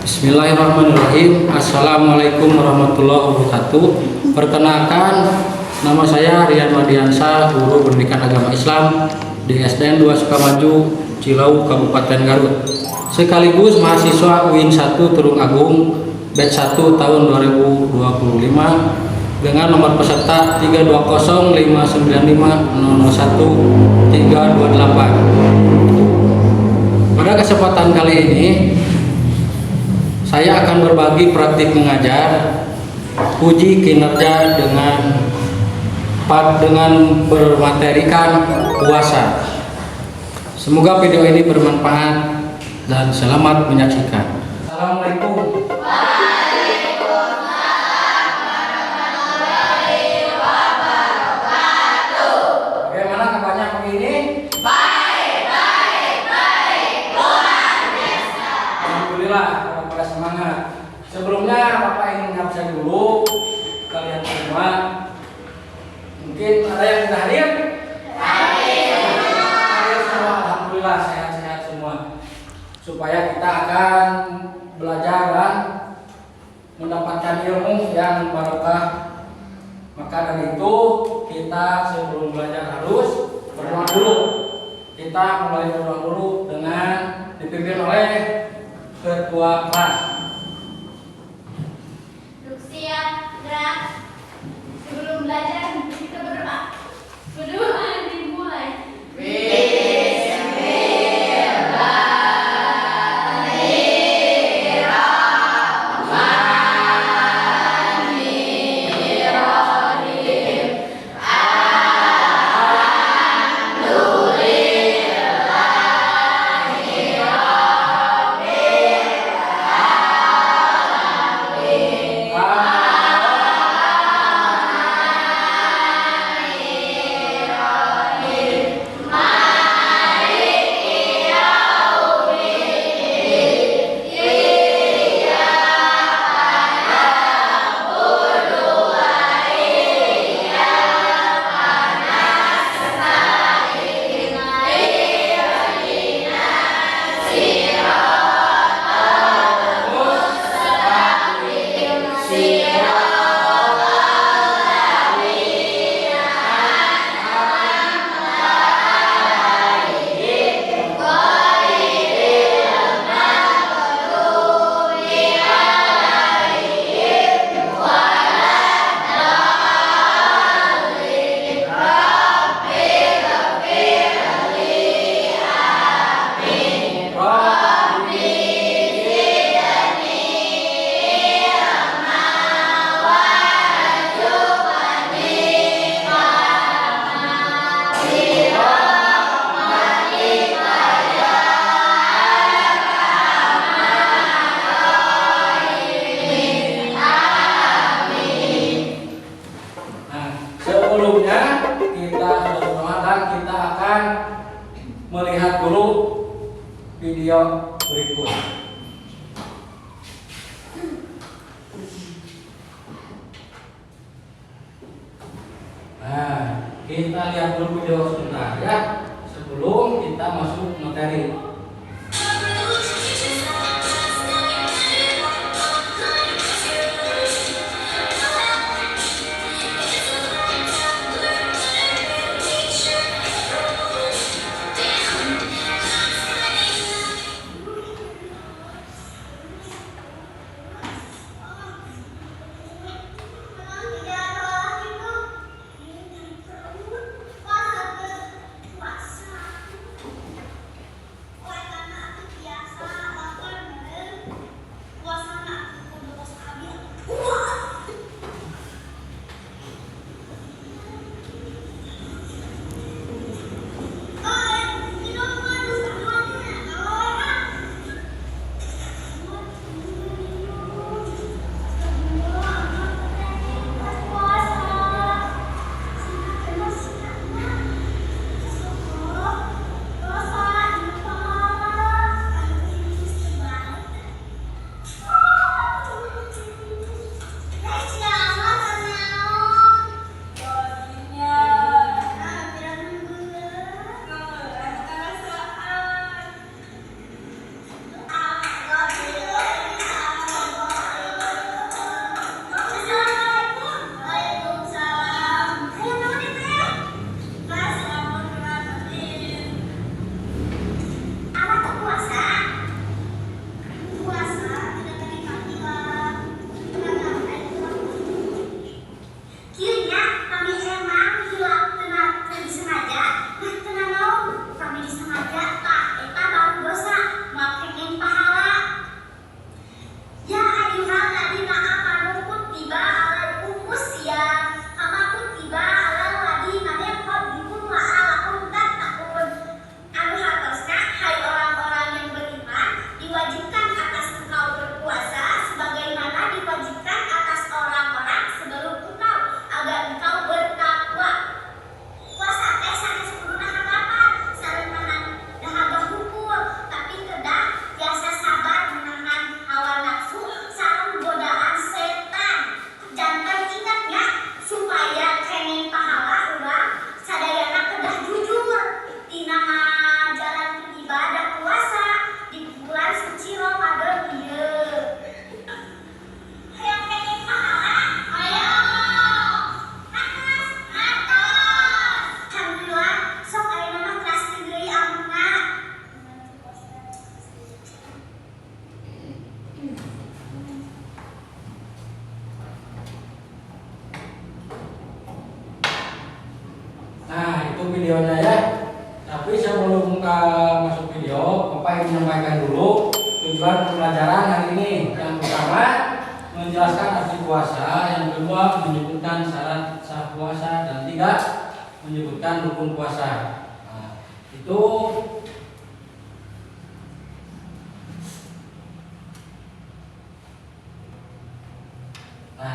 Bismillahirrahmanirrahim. Assalamualaikum warahmatullahi wabarakatuh. Perkenalkan, nama saya Rian Madiansa, guru pendidikan agama Islam di SDN 2 Sukamaju, Cilau, Kabupaten Garut. Sekaligus mahasiswa UIN 1 Tulung Agung, batch 1 tahun 2025 dengan nomor peserta 320595001 Pada kesempatan kali ini saya akan berbagi praktik mengajar, uji kinerja dengan bermaterikan puasa. Semoga video ini bermanfaat dan selamat menyaksikan. Assalamualaikum. Bagaimana kabarnya pagi ini? Alhamdulillah, pada semangat. Sebelumnya Bapak ingin menyampaikan dulu kalian semua. Mungkin ada yang sudah hadir? Hadir semua, alhamdulillah sehat-sehat semua. Supaya kita akan belajar dan mendapatkan ilmu yang barokah. Maka dari itu kita sebelum belajar harus berdoa dulu. Kita mulai berdoa dulu dengan dipimpin oleh ketua kelas. Siap, gerak. Sebelum belajar kita berdoa. Berdoa dimulai. Sebelumnya kita sudah berdoa dan kita akan melihat dulu video berikut. Nah, kita lihat dulu video sebentar ya sebelum kita masuk materi. sampaikan dulu tujuan pembelajaran hari ini. Yang pertama, menjelaskan arti puasa. Yang kedua, menyebutkan syarat sah puasa. Dan tiga, menyebutkan rukun puasa.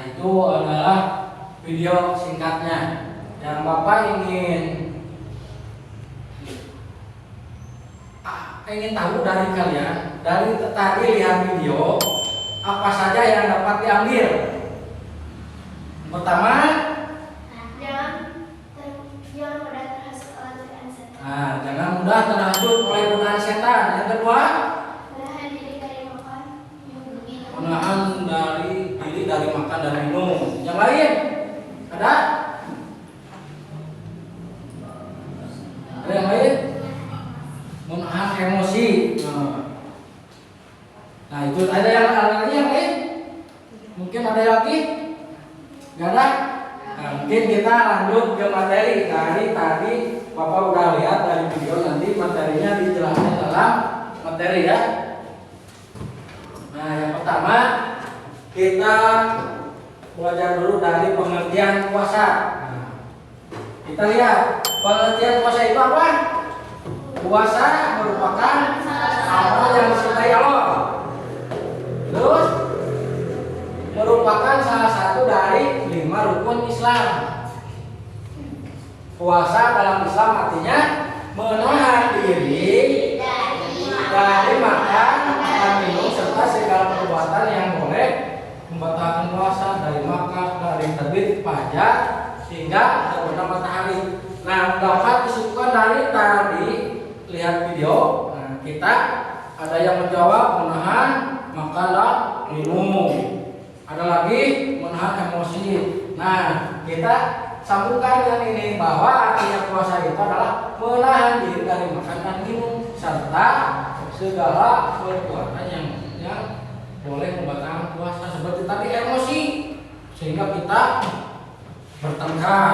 Itu adalah video singkatnya. Yang Bapak ingin tahu dari kalian, dari tadi lihat video, apa saja yang dapat diambil? Pertama, jangan mudah terhasut oleh godaan setan. Jangan mudah terhasut oleh godaan setan. Yang kedua, Menahan diri dari makan, minum. menahan diri dari makan dan minum. Yang lain ada? Ada yang lain? Menahan emosi. Nah itu ada yang lain? Mungkin ada lagi? Gak ada? Mungkin kita lanjut ke materi. Tadi Bapak udah lihat dari video, nanti materinya dijelaskan dalam materi ya. Nah yang pertama kita belajar dulu dari pengertian puasa. Kita lihat pengertian puasa itu apa? Puasa merupakan amal yang disukai Allah. Terus merupakan salah satu dari 5 rukun Islam. Puasa dalam Islam artinya menahan diri dari makan dan minum serta segala perbuatan yang boleh membatalkan puasa, dari makan, dari terbit fajar hingga terbenam matahari. Nah, dapat disebutkan dari tadi lihat video. Nah, kita ada yang menjawab menahan makan dan minum. Ada lagi menahan emosi. Nah, kita sambungkan dengan ini bahwa artinya puasa itu adalah menahan diri dari makan dan minum serta segala perbuatan yang boleh membatalkan puasa, seperti tadi emosi, sehingga kita bertengkar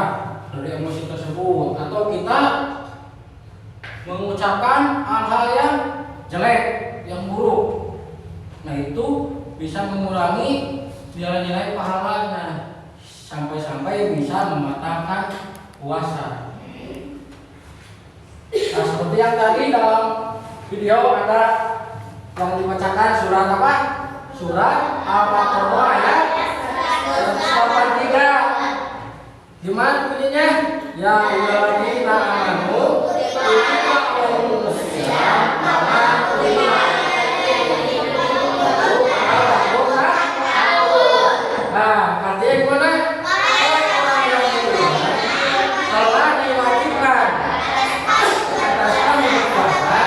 dari emosi tersebut, atau kita mengucapkan hal-hal yang jelek, yang buruk. Nah itu bisa mengurangi nilai-nilai pahalanya, sampai-sampai bisa membatalkan puasa. Nah seperti yang tadi dalam video ada yang dibacakan surat apa? Surat Al-Baqarah ayat 183. Gimana bunyinya? Ya ayyuhalladzina amanu kutiba alaikumus shiyam kama kutiba artinya gimana? Orang yang beriman telah diwajibkan atas kami berpuasa.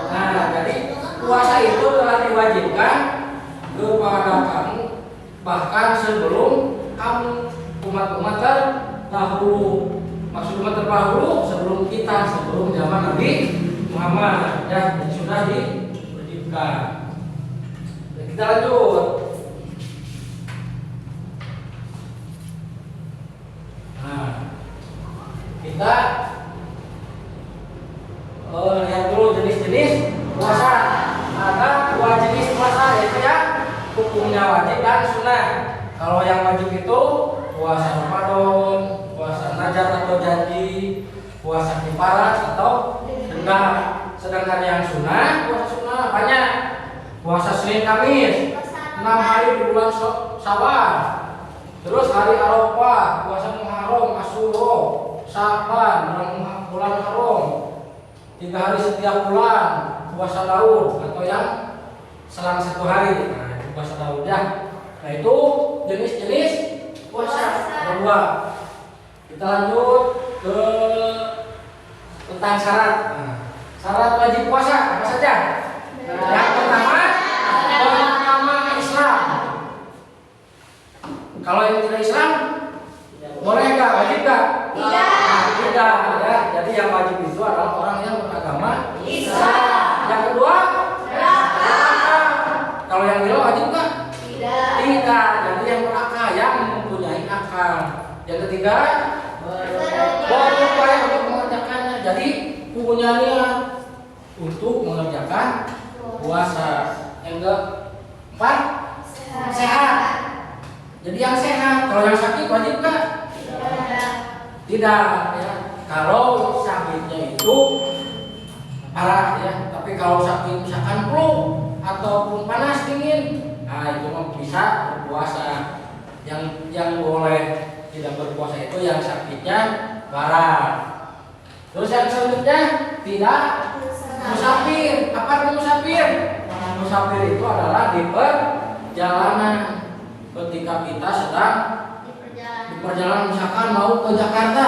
Nah, jadi puasa itu telah diwajibkan kepada kamu bahkan sebelum kamu umat-umat terdahulu. Maksud umat terdahulu sebelum kita, sebelum zaman Nabi Muhammad ya sudah diwajibkan. Kita lanjut. Nah, kita lihat dulu jenis-jenis puasa. Ada 2 jenis puasa, yaitu ya hukumnya wajib dan sunnah. Kalau yang wajib itu puasa Ramadan, puasa Najat atau janji, puasa kifarat atau denda. Sedangkan yang sunnah, puasa sunnah banyak. Puasa Senin Kamis 6 hari di bulan Syawal. Terus hari Arafah, puasa Muharram, Asyura, Syaban, bulan Haram. 3 hari setiap bulan, puasa Daud atau yang selang 1 hari. Nah, itu puasa Daud ya. Nah, itu jenis-jenis puasa kedua. Kita lanjut ke tentang syarat. Nah, syarat wajib puasa apa saja? Yang pertama Islam. Kalau yang tidak Islam boleh nggak? Wajib nggak? Tidak. Tidak ya. Jadi yang wajib itu adalah orang yang beragama Islam. Yang kedua kalau yang tidak wajib nggak? Tidak. Jadi yang berakal, yang mempunyai akal. Yang ketiga berupaya untuk mengerjakannya. Jadi jadi punya niat untuk mengerjakan puasa. Yang keempat, sehat. Jadi yang sehat. Kalau yang sakit wajib nggak? Tidak ya. Kalau sakitnya itu parah ya. Tapi kalau sakit misalkan flu ataupun panas dingin, nah itu mah bisa berpuasa. Yang boleh tidak berpuasa itu yang sakitnya parah. Terus yang selanjutnya tidak musafir. Apa itu musafir? Musafir itu adalah di perjalanan. Ketika kita sedang di perjalanan, misalkan mau ke Jakarta,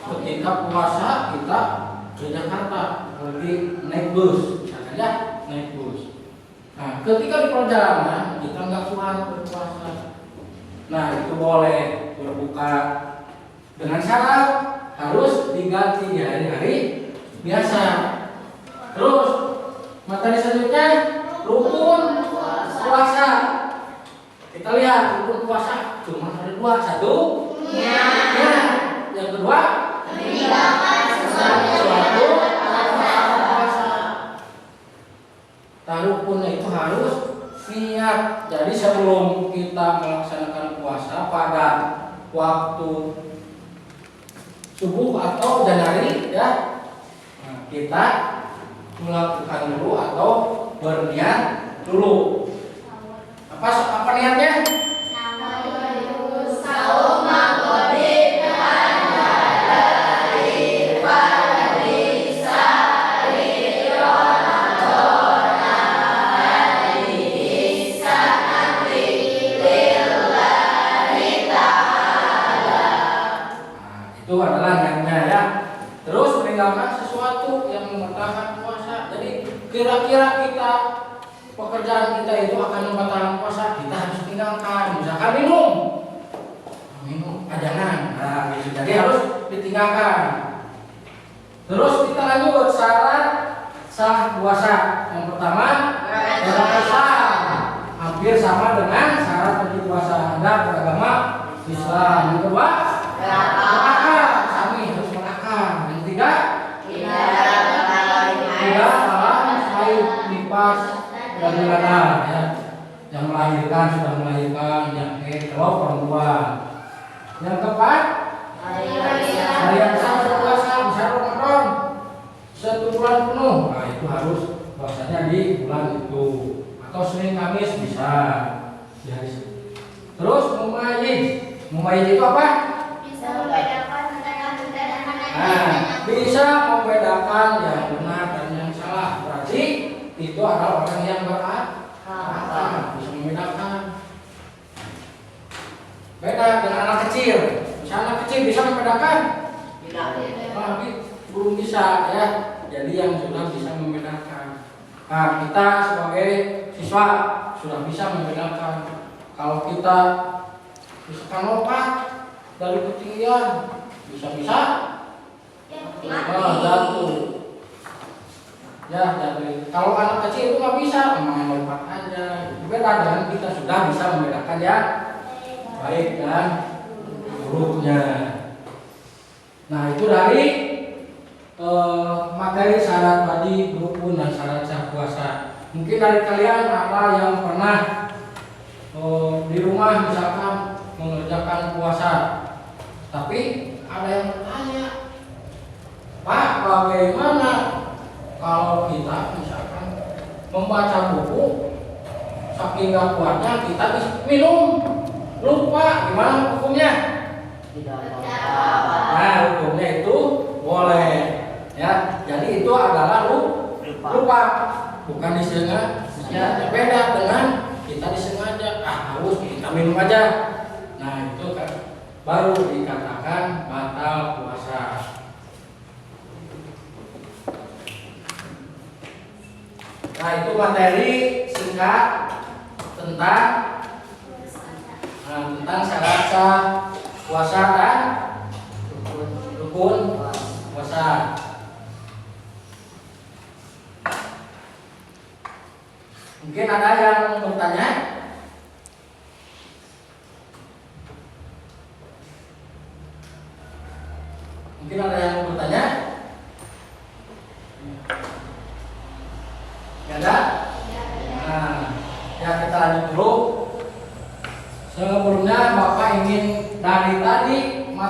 ketika puasa kita ke Jakarta, lagi naik bus, misalkan ya naik bus. Nah, ketika di perjalanan kita nggak kuat berpuasa, nah itu boleh berbuka dengan syarat harus diganti di hari-hari biasa. Terus materi selanjutnya rukun puasa. Kita lihat rukun puasa cuma ada dua. Satu, niat. Yang kedua, meninggalkan sesuatu puasa. Rukunnya itu harus niat. Jadi sebelum kita melaksanakan puasa pada waktu subuh atau janari ya, nah, kita melakukan dulu atau berniat dulu. Apa niatnya? Itu adalah niatnya ya. Terus meninggalkan sesuatu yang membatalkan puasa. Jadi kira-kira kita pekerjaan kita itu akan membatalkan puasa, kita harus tinggalkan. Misalkan minum ajangan, nah gitu. Jadi harus ditinggalkan. Terus kita lanjut syarat sah puasa. Yang pertama, puasa hampir sama dengan syarat wajib puasa ada beragama Islam. Yang kedua, berakal, sami harus berakal. Yang ketiga, tidak salah haid nifas dan ada ya, yang melahirkan sudah melahirkan, yang kalau perempuan. Yang keempat, hari yang sah berpuasa bisa Ramadan 1 bulan penuh. Nah itu harus puasanya di bulan itu atau Senin Kamis bisa di hari itu. Terus mumayyiz itu apa? Bisa membedakan antara benar dan mana. Nah, bisa membedakan yang benar dan yang salah. Berarti itu adalah orang yang berakal, bisa membedakan. Beda dengan anak kecil. Misalnya anak kecil bisa membedakan? Belum bisa ya. Jadi yang sudah bisa membedakan. Nah, kita sebagai siswa sudah bisa membedakan. Kalau kita misalkan lompat dari ketinggian, bisa-bisa jatuh. Ya, jadi kalau anak kecil itu nggak bisa, main lompat aja. Beda dengan kita sudah bisa membedakan ya baik dan buruknya. Nah itu dari materi syarat wajib, rukun dan syarat sah puasa. Mungkin dari kalian apa yang pernah di rumah misalkan mengerjakan puasa, tapi ada yang bertanya, Pak, bagaimana kalau kita misalkan membaca buku saking gak kuatnya kita minum, lupa, gimana hukumnya? Nah hukumnya itu boleh ya. Jadi itu adalah lupa, bukan disengaja. Beda dengan kita disengaja, haus kita minum aja. Nah itu kan baru dikatakan batal puasa. Nah itu materi singkat tentang syarat sah puasa dan rukun puasa. Mungkin ada yang bertanya? Mungkin ada yang bertanya?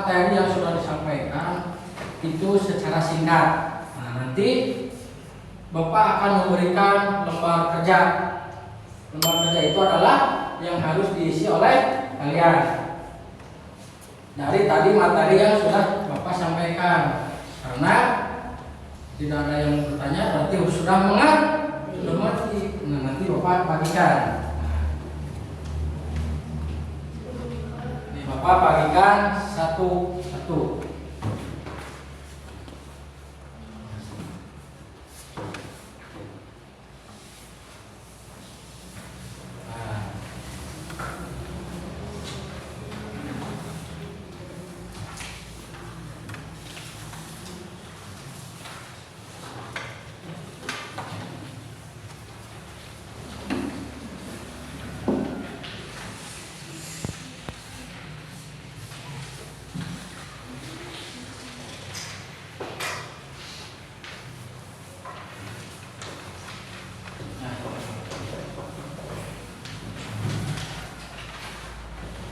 materi yang sudah disampaikan itu secara singkat. Nah, nanti Bapak akan memberikan lembar kerja. Lembar kerja itu adalah yang harus diisi oleh kalian dari tadi materi yang sudah Bapak sampaikan. Karena tidak ada yang bertanya berarti sudah mengerti. Nah, nanti Bapak bagikan. Ini Bapak bagikan satu-satu.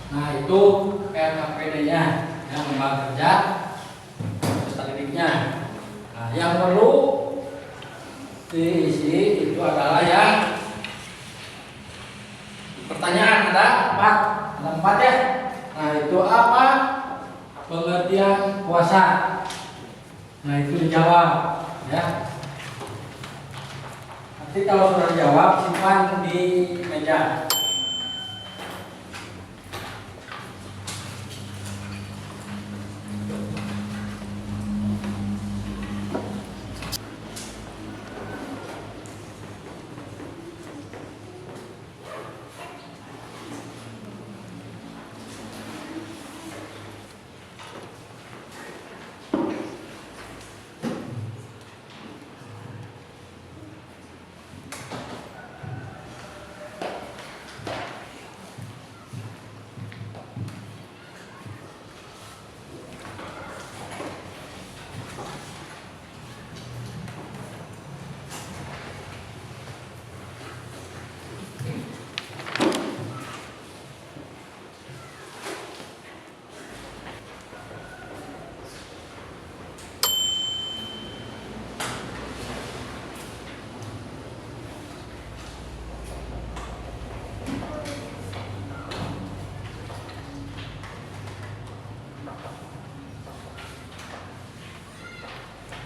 Nah, itu RKPD-nya yang lembar kerja peserta didiknya. Nah, yang perlu diisi itu adalah yang pertanyaan ada empat ya. Nah, itu apa pengertian puasa? Nah, itu dijawab ya. Nanti kalau sudah dijawab simpan di meja.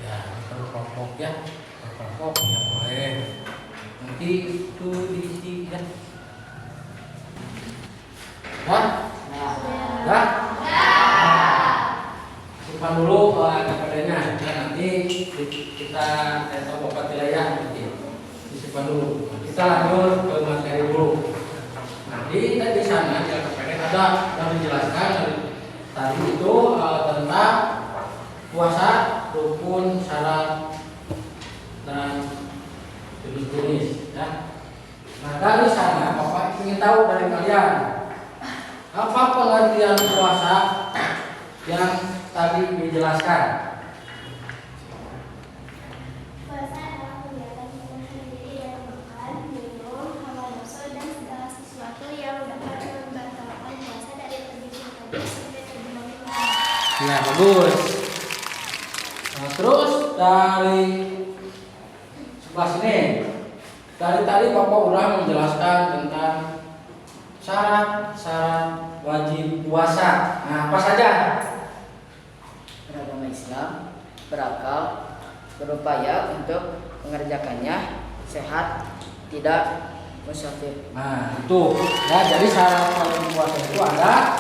Ya, kelompok ya boleh. Nanti itu diisi ya. Dah? Simpan dulu KPD-nya. Ya, nanti kita tahu Bapak wilayah nanti. Disimpan dulu. Kita lanjut ke materi dulu. Nanti di sana di KPD ada yang dijelaskan tadi itu tentang puasa, rukun, syarat dan jenis ya. Nah, dari sana Bapak ingin tahu dari kalian apa pengertian puasa yang tadi dijelaskan. Puasa adalah kegiatan menahan diri dari makan, minum, hawa nafsu dan segala sesuatu yang dapat membatalkan puasa dari terbitin pagi sampai terbenam malam. Ya, bagus. Nah, terus dari sebelah sini, dari tadi Bapak udah menjelaskan tentang syarat-syarat wajib puasa. Nah, apa saja? Beragama Islam, berakal, berupaya untuk mengerjakannya, sehat, tidak musafir. Nah, itu ya. Jadi syarat wajib puasa itu ada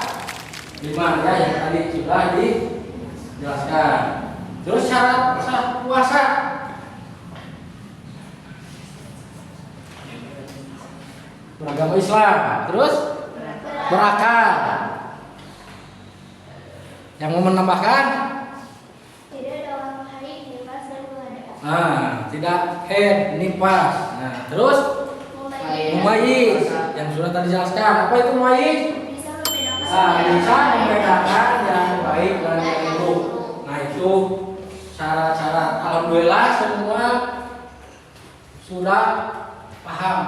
5 ya, yang tadi sudah dijelaskan. Terus syarat sah puasa. Beragama Islam, terus berakal. Yang mau menambahkan? Tidak dalam hari nifas dan menghadap. Nah, tidak head, nifas. Nah, terus mumayyiz yang sudah tadi jelaskan. Apa itu mumayyiz? Bisa membedakan. Nah, bisa membedakan yang baik dan yang buruk. Nah, itu syarat-syarat. Alhamdulillah semua sudah paham.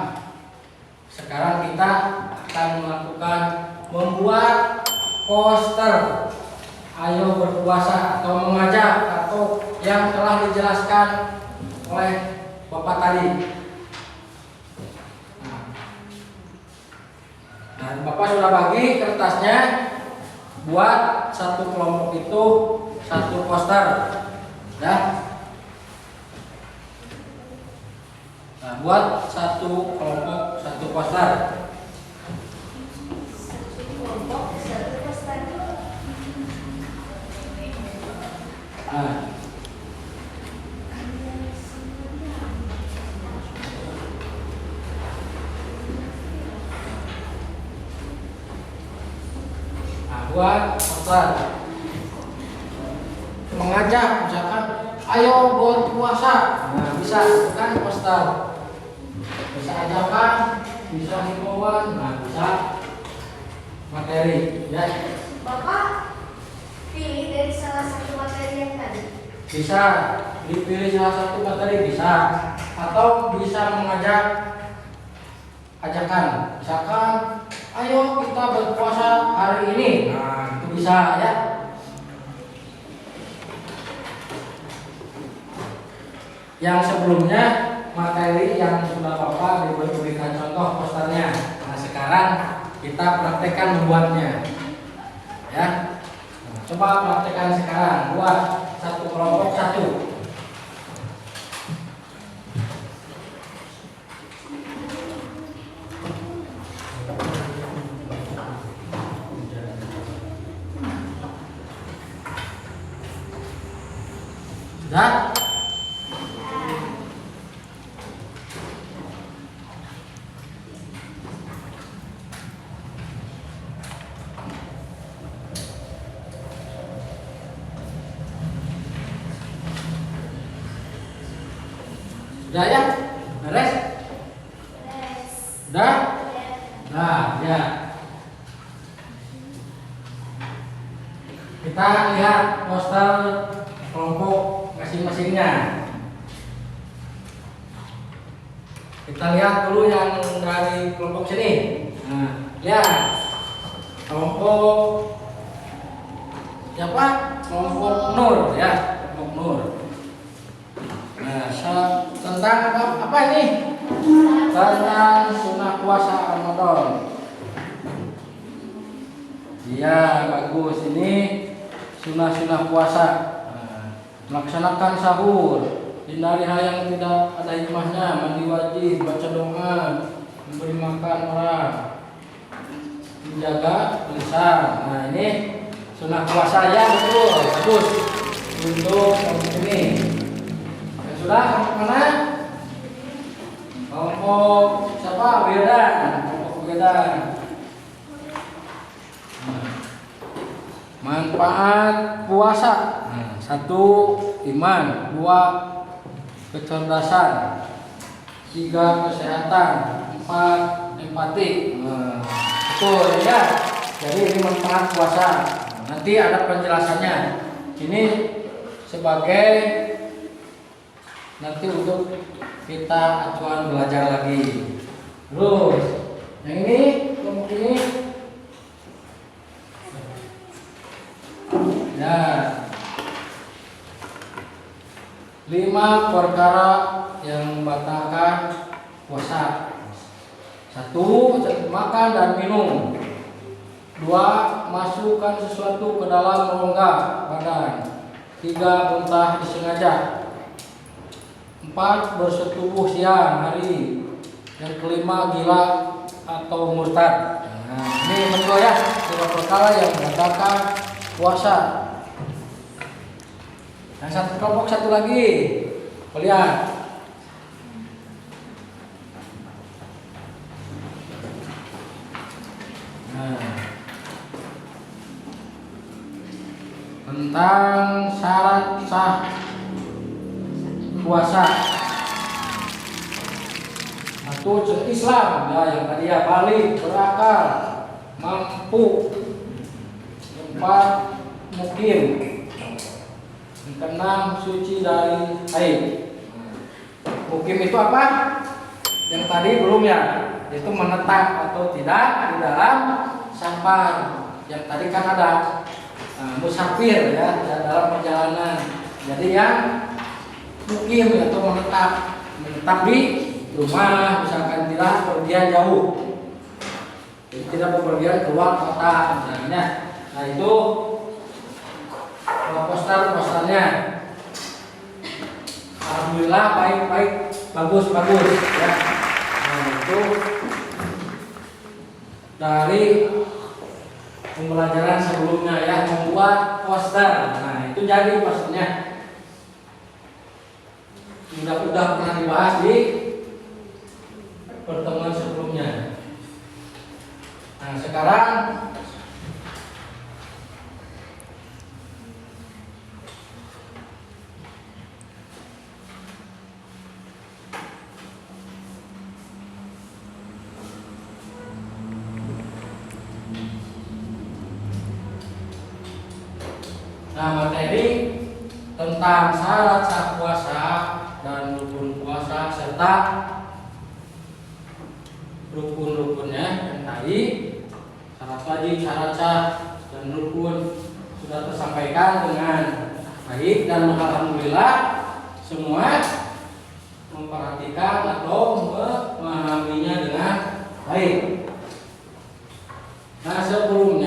Sekarang kita akan melakukan membuat poster ayo berpuasa atau mengajak atau yang telah dijelaskan oleh Bapak tadi. Nah, Bapak sudah bagi kertasnya, buat satu kelompok itu satu poster, ya. Nah, buat satu kelompok satu poster. Nah, buat poster mengajak, misalkan ayo berpuasa, nah bisa kan poster, bisa ajakan, bisa himbauan, nah bisa materi, ya. Bapak pilih dari salah satu materi yang tadi. Bisa dipilih salah satu materi, bisa, atau bisa mengajak ajakan, misalkan ayo kita berpuasa hari ini, nah itu bisa, ya. Yang sebelumnya materi yang sudah Bapak diberikan contoh posternya. Nah sekarang kita praktekkan membuatnya, ya. Nah, coba praktekkan sekarang, buat satu kelompok satu. Sudah? Sudah ya? Beres? Sudah? Nah, ya. Kita lihat poster kelompok masing-masingnya. Kita lihat dulu yang dari kelompok sini. Nah, lihat kelompok siapa? Kelompok Nur, ya, kelompok Nur. Nah, tentang apa ini? Tentang sunnah puasa Ramadan. Iya, bagus. Ini sunnah puasa. Melaksanakan sahur, hindari hal yang tidak ada hikmahnya, mandi wajib, baca doa, memberi makan orang, menjaga lisan. Nah ini sunnah puasa, ya, betul, bagus untuk kelompok ini. Yang sudah kelompok mana? Kelompok siapa? Wildan, kelompok Wildan. Manfaat puasa. Nah, 1 iman, 2 kecerdasan, 3 kesehatan, 4 empati. Nah, betul, ya. Jadi ini manfaat puasa. Nanti ada penjelasannya. Ini sebagai nanti untuk kita acuan belajar lagi. Terus yang ini kelompok ini, ya, 5 perkara yang membatalkan puasa. 1, makan dan minum. 2, masukkan sesuatu ke dalam rongga badan. 3, muntah disengaja. 4, bersetubuh siang hari. Yang kelima, gila atau murtad. Nah, ini betul ya, 5 perkara yang membatalkan puasa. Yang satu kelompok satu lagi, lihat. Nah, tentang syarat sah puasa. 1, Islam, ya, yang tadi ya, balik, berakal, mampu. 4, mukim. Yang ke-6, suci dari haid. Mukim itu apa? Yang tadi belum, ya, itu menetap atau tidak di dalam sampah. Yang tadi kan ada musafir ya dalam perjalanan. Jadi yang mukim atau menetap di rumah, misalkan tidak pergian jauh, jadi tidak bepergian keluar kota misalnya. Nah itu posternya. Alhamdulillah baik bagus ya. Nah itu dari pembelajaran sebelumnya ya, membuat poster. Nah itu jadi posternya udah pernah dibahas di pertemuan sebelumnya. Nah sekarang materi tentang syarat sah puasa dan rukun puasa serta rukun-rukunnya yang tadi, syarat wajib, syarat sah dan rukun sudah tersampaikan dengan baik, dan alhamdulillah semua memperhatikan atau memahaminya dengan baik. Nah sebelum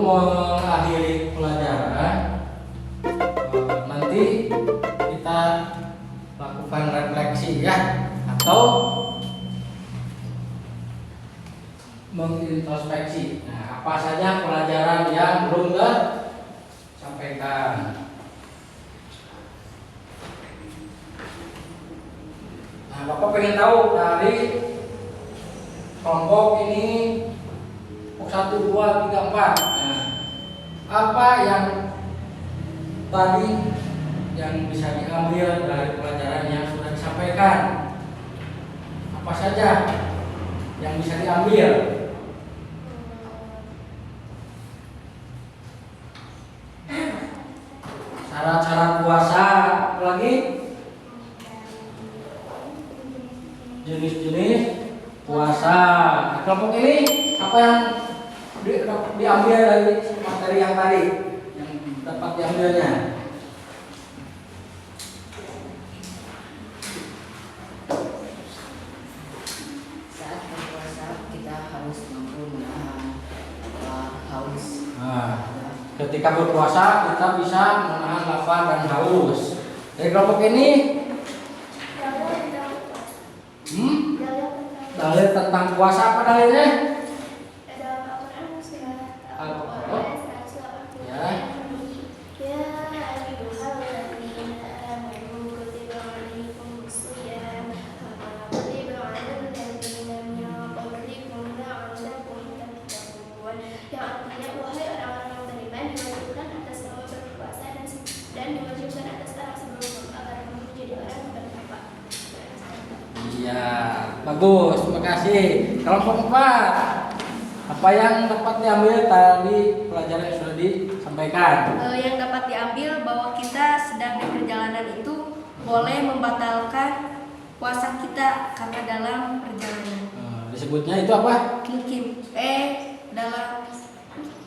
mengakhiri pelajaran, nanti kita lakukan refleksi ya, atau mengintrospeksi. Nah, apa saja pelajaran yang belum tersampaikan. Nah, Bapak pengen tahu dari kelompok ini 1, 2, 3, 4. Nah, apa yang tadi yang bisa diambil dari pelajaran yang sudah disampaikan? Apa saja yang bisa diambil? Syarat-syarat puasa, apa lagi? Jenis-jenis puasa. Nah, kelompok ini apa yang diambil dari materi yang tadi, yang dapat diambilnya? Saat berpuasa kita harus mampu menahan haus. Nah, ketika berpuasa kita bisa menahan lapar dan haus. Dari kelompok ini dalil tentang puasa, apa dalilnya? Iya, bagus, terima kasih. Kelompok 4, apa yang dapat diambil tadi pelajaran yang sudah disampaikan? Yang dapat diambil bahwa kita sedang di perjalanan itu boleh membatalkan puasa kita karena dalam perjalanan. Disebutnya itu apa? Mukim, dalam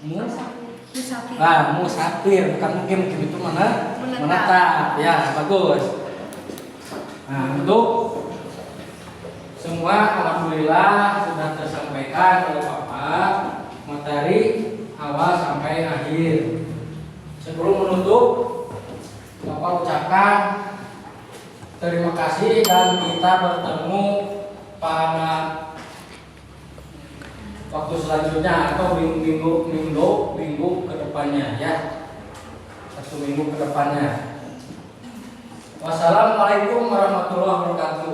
musafir. Musafir, bukan mukim itu mana? Menetap. Ya, bagus. Nah, untuk semua alhamdulillah sudah tersampaikan oleh Bapak materi awal sampai akhir. Sebelum menutup, Bapak ucapkan terima kasih dan kita bertemu pada waktu selanjutnya atau minggu ke depannya ya. 1 minggu ke depannya. Wassalamualaikum warahmatullahi wabarakatuh.